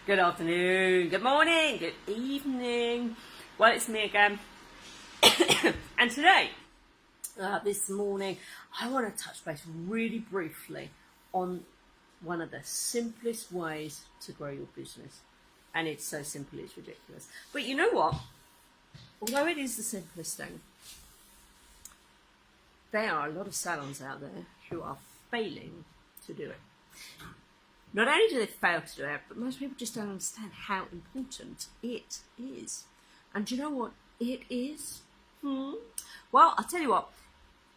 Good afternoon, good morning, good evening. Well, it's me again. And today, this morning, I want to touch base really briefly on one of the simplest ways to grow your business. And it's so simple, it's ridiculous. But you know what? Although it is the simplest thing, there are a lot of salons out there who are failing to do it. Not only do they fail to do it, but most people just don't understand how important it is. And do you know what it is? Well, I'll tell you what,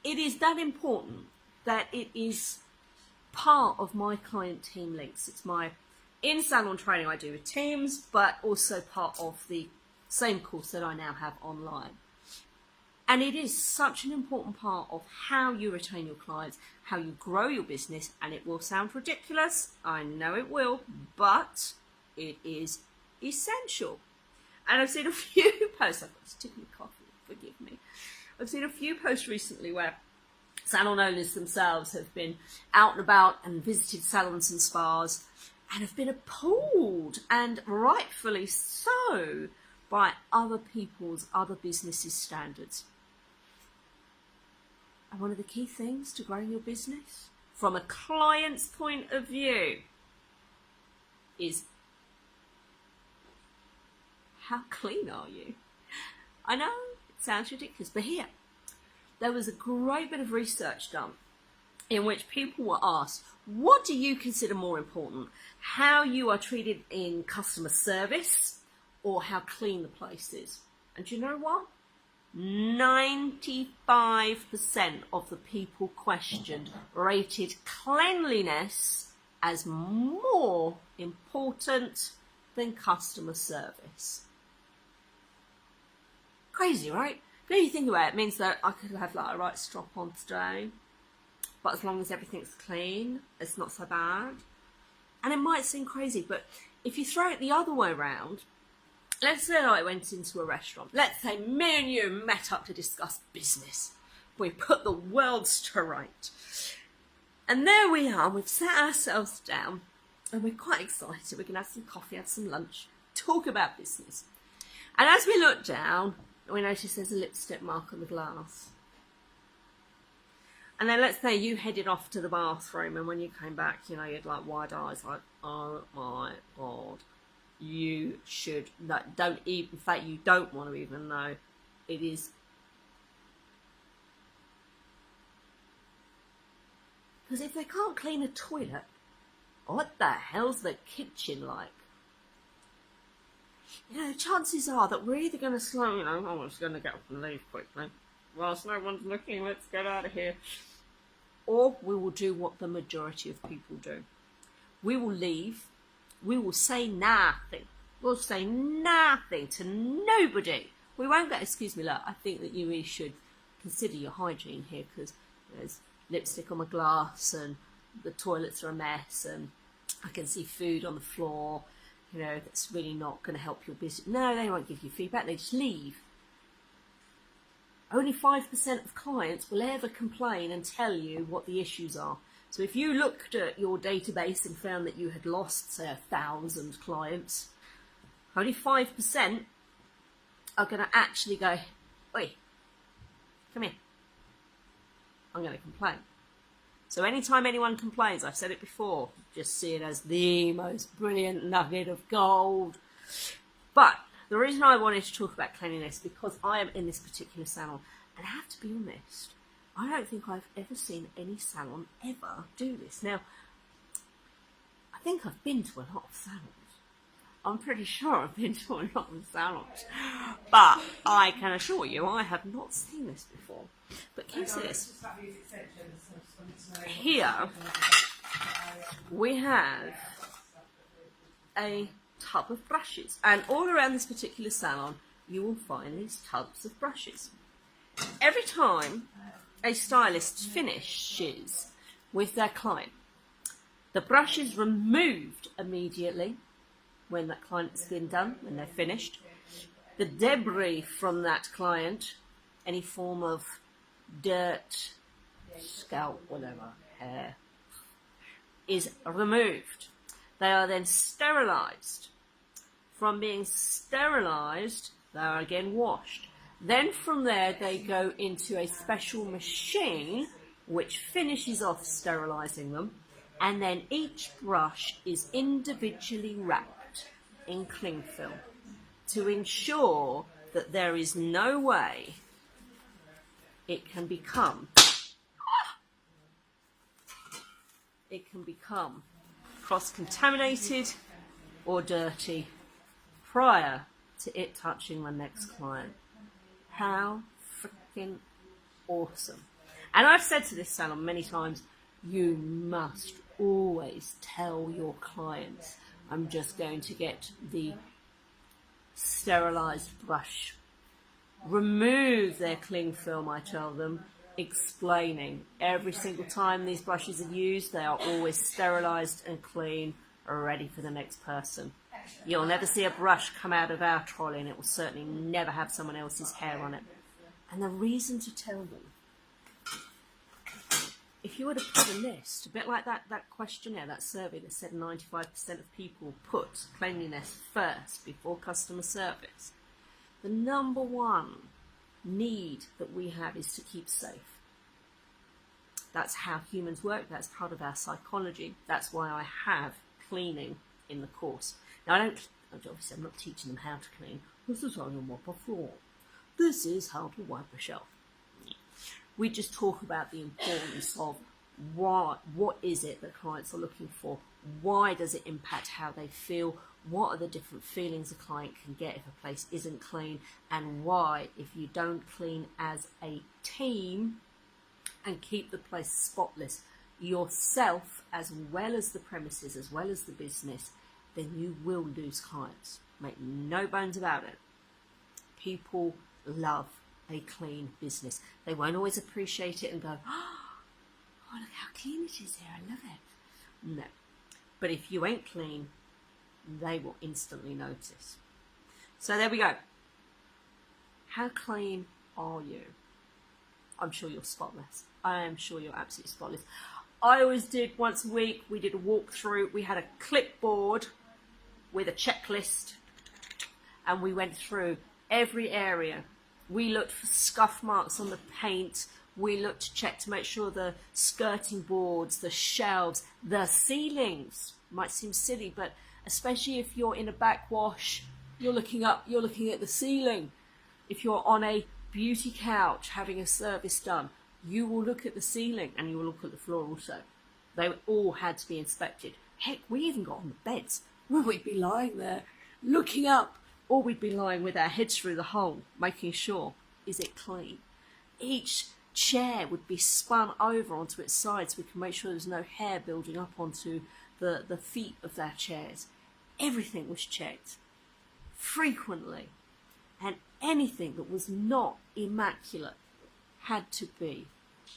it is that important that it is part of my client team links. It's my in-salon training I do with teams, but also part of the same course that I now have online. And it is such an important part of how you retain your clients, how you grow your business, and it will sound ridiculous, I know it will, but it is essential. And I've seen a few posts, I've got a sticky coffee, forgive me. I've seen a few posts recently where salon owners themselves have been out and about and visited salons and spas and have been appalled, and rightfully so, by other people's, other businesses' standards. And one of the key things to growing your business, from a client's point of view, is how clean are you? I know, it sounds ridiculous, but here, there was a great bit of research done in which people were asked, what do you consider more important? How you are treated in customer service, or how clean the place is? And do you know what? 95% of the people questioned rated cleanliness as more important than customer service. Crazy, right? Now you think about it, it means that I could have like a right strop on today, but as long as everything's clean, it's not so bad. And it might seem crazy, but if you throw it the other way around, let's say I went into a restaurant. Let's say me and you met up to discuss business. We put the worlds to right. And there we are, we've sat ourselves down and we're quite excited. We're going to have some coffee, have some lunch, talk about business. And as we look down, we notice there's a lipstick mark on the glass. And then let's say you headed off to the bathroom, and when you came back, you had like wide eyes, like, oh my God. You should don't even, in fact, you don't want to even know. It is, because if they can't clean a toilet, what the hell's the kitchen like? Chances are that we're either going to slow, I'm just going to get up and leave quickly. Whilst no one's looking, let's get out of here. Or we will do what the majority of people do. We will leave. We will say nothing. We'll say nothing to nobody. We won't go, excuse me, look, I think that you really should consider your hygiene here, because there's lipstick on my glass and the toilets are a mess and I can see food on the floor, that's really not going to help your business. No, they won't give you feedback, they just leave. Only 5% of clients will ever complain and tell you what the issues are. So if you looked at your database and found that you had lost, say, 1,000 clients, only 5% are going to actually go, oi, come here, I'm going to complain. So anytime anyone complains, I've said it before, just see it as the most brilliant nugget of gold. But the reason I wanted to talk about cleanliness, because I am in this particular salon, and I have to be honest, I don't think I've ever seen any salon ever do this. Now, I think I've been to a lot of salons. I'm pretty sure I've been to a lot of salons. But I can assure you, I have not seen this before. But can you see this? Here, we have a tub of brushes. And all around this particular salon, you will find these tubs of brushes. Every time a stylist finishes with their client, the brush is removed immediately when that client's been done, when they're finished. The debris from that client, any form of dirt, scalp, whatever, hair, is removed. They are then sterilised. From being sterilised, they are again washed. Then from there they go into a special machine which finishes off sterilising them, and then each brush is individually wrapped in cling film to ensure that there is no way it can become cross-contaminated or dirty prior to it touching the next client. How freaking awesome. And I've said to this salon many times, you must always tell your clients, I'm just going to get the sterilised brush. Remove their cling film, I tell them, explaining every single time these brushes are used, they are always sterilised and clean, ready for the next person. You'll never see a brush come out of our trolley, and it will certainly never have someone else's hair on it. And the reason to tell them, if you were to put a list, a bit like that questionnaire, that survey that said 95% of people put cleanliness first before customer service, the number one need that we have is to keep safe. That's how humans work. That's part of our psychology. That's why I have cleaning in the course. Now, obviously I'm not teaching them how to clean. This is how you mop a floor. This is how to wipe a shelf. We just talk about the importance of what is it that clients are looking for? Why does it impact how they feel? What are the different feelings a client can get if a place isn't clean? And why, if you don't clean as a team and keep the place spotless, yourself as well as the premises, as well as the business, then you will lose clients. Make no bones about it. People love a clean business. They won't always appreciate it and go, oh, look how clean it is here, I love it. No. But if you ain't clean, they will instantly notice. So there we go. How clean are you? I'm sure you're spotless. I am sure you're absolutely spotless. I always did once a week, we did a walkthrough. We had a clipboard with a checklist, and we went through every area. We looked for scuff marks on the paint. We looked to check to make sure the skirting boards, the shelves, the ceilings, might seem silly, but especially if you're in a backwash, you're looking up, you're looking at the ceiling. If you're on a beauty couch having a service done, you will look at the ceiling and you will look at the floor also. They all had to be inspected. Heck, we even got on the beds. We'd be lying there looking up, or we'd be lying with our heads through the hole, making sure, is it clean? Each chair would be spun over onto its side so we can make sure there's no hair building up onto the feet of their chairs. Everything was checked frequently, and anything that was not immaculate had to be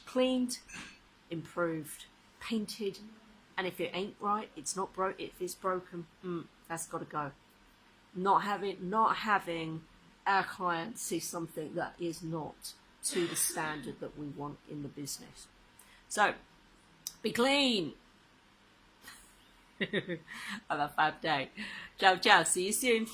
cleaned, improved, painted, and if it ain't right, it's not if it's broken, that's got to go. Not having our clients see something that is not to the standard that we want in the business. So, be clean. Have a fab day. Ciao, ciao. See you soon.